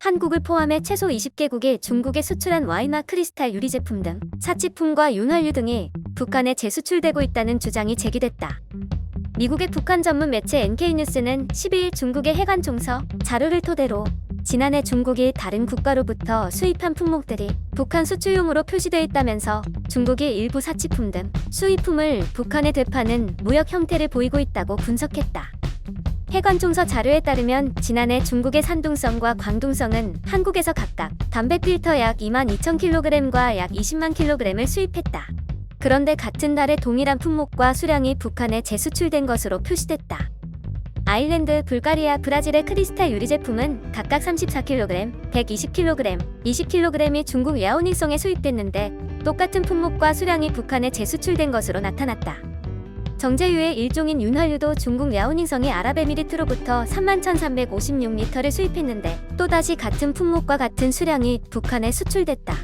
한국을 포함해 최소 20개국이 중국에 수출한 와인과 크리스탈 유리 제품 등 사치품과 윤활유 등이 북한에 재수출되고 있다는 주장이 제기됐다. 미국의 북한 전문 매체 NK뉴스는 12일 중국의 해관총서 자료를 토대로 지난해 중국이 다른 국가로부터 수입한 품목들이 북한 수출용으로 표시되어 있다면서 중국이 일부 사치품 등 수입품을 북한에 되파는 무역 형태를 보이고 있다고 분석했다. 해관총서 자료에 따르면 지난해 중국의 산둥성과 광둥성은 한국에서 각각 담배 필터 약 22,000kg과 약 20만 kg을 수입했다. 그런데 같은 달에 동일한 품목과 수량이 북한에 재수출된 것으로 표시됐다. 아일랜드, 불가리아, 브라질의 크리스탈 유리 제품은 각각 34kg, 120kg, 20kg이 중국 야오닝성에 수입됐는데 똑같은 품목과 수량이 북한에 재수출된 것으로 나타났다. 정제유의 일종인 윤활유도 중국 야오닝성이 아랍에미리트로부터 31,356리터를 수입했는데 또다시 같은 품목과 같은 수량이 북한에 수출됐다.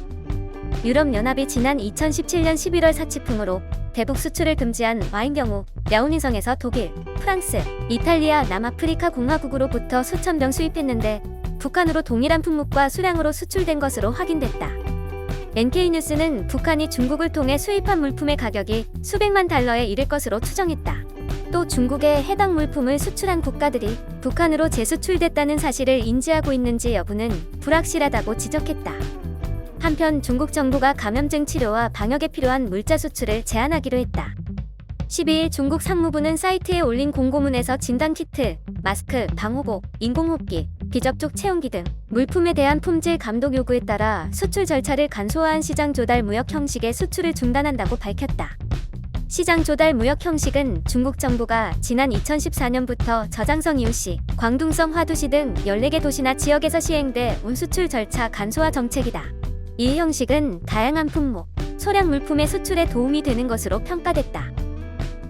유럽연합이 지난 2017년 11월 사치품으로 대북 수출을 금지한 와인 경우 야오닝성에서 독일, 프랑스, 이탈리아, 남아프리카 공화국으로부터 수천 병 수입했는데 북한으로 동일한 품목과 수량으로 수출된 것으로 확인됐다. NK뉴스는 북한이 중국을 통해 수입한 물품의 가격이 수백만 달러에 이를 것으로 추정했다. 또 중국에 해당 물품을 수출한 국가들이 북한으로 재수출됐다는 사실을 인지하고 있는지 여부는 불확실하다고 지적했다. 한편 중국 정부가 감염증 치료와 방역에 필요한 물자 수출을 제한하기로 했다. 12일 중국 상무부는 사이트에 올린 공고문에서 진단키트, 마스크, 방호복, 인공호흡기, 비접촉 체온기 등 물품에 대한 품질 감독 요구에 따라 수출 절차를 간소화한 시장 조달 무역 형식의 수출을 중단한다고 밝혔다. 시장 조달 무역 형식은 중국 정부가 지난 2014년부터 저장성 이웃시, 광둥성 화두시 등 14개 도시나 지역에서 시행돼 온 수출 절차 간소화 정책이다. 이 형식은 다양한 품목, 소량 물품의 수출에 도움이 되는 것으로 평가됐다.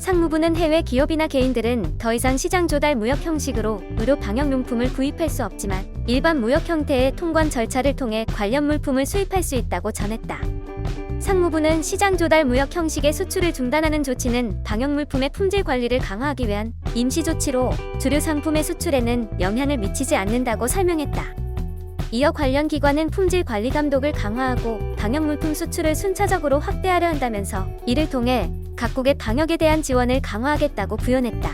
상무부는 해외 기업이나 개인들은 더 이상 시장 조달 무역 형식으로 의료 방역용품을 구입할 수 없지만 일반 무역 형태의 통관 절차를 통해 관련 물품을 수입할 수 있다고 전했다. 상무부는 시장 조달 무역 형식의 수출을 중단하는 조치는 방역물품의 품질 관리를 강화하기 위한 임시 조치로 주류 상품의 수출에는 영향을 미치지 않는다고 설명했다. 이어 관련 기관은 품질 관리 감독을 강화하고 방역물품 수출을 순차적으로 확대하려 한다면서 이를 통해 각국의 방역에 대한 지원을 강화하겠다고 부연했다.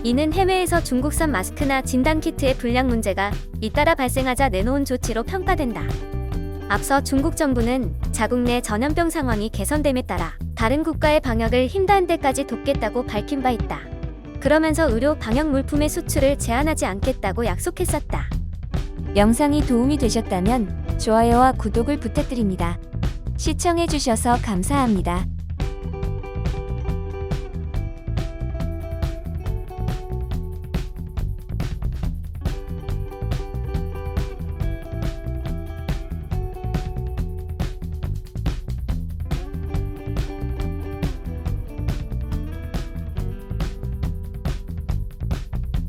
이는 해외에서 중국산 마스크나 진단키트의 불량 문제가 잇따라 발생하자 내놓은 조치로 평가된다. 앞서 중국 정부는 자국 내 전염병 상황이 개선됨에 따라 다른 국가의 방역을 힘닿은 데까지 돕겠다고 밝힌 바 있다. 그러면서 의료 방역 물품의 수출을 제한하지 않겠다고 약속했었다. 영상이 도움이 되셨다면 좋아요와 구독을 부탁드립니다. 시청해주셔서 감사합니다.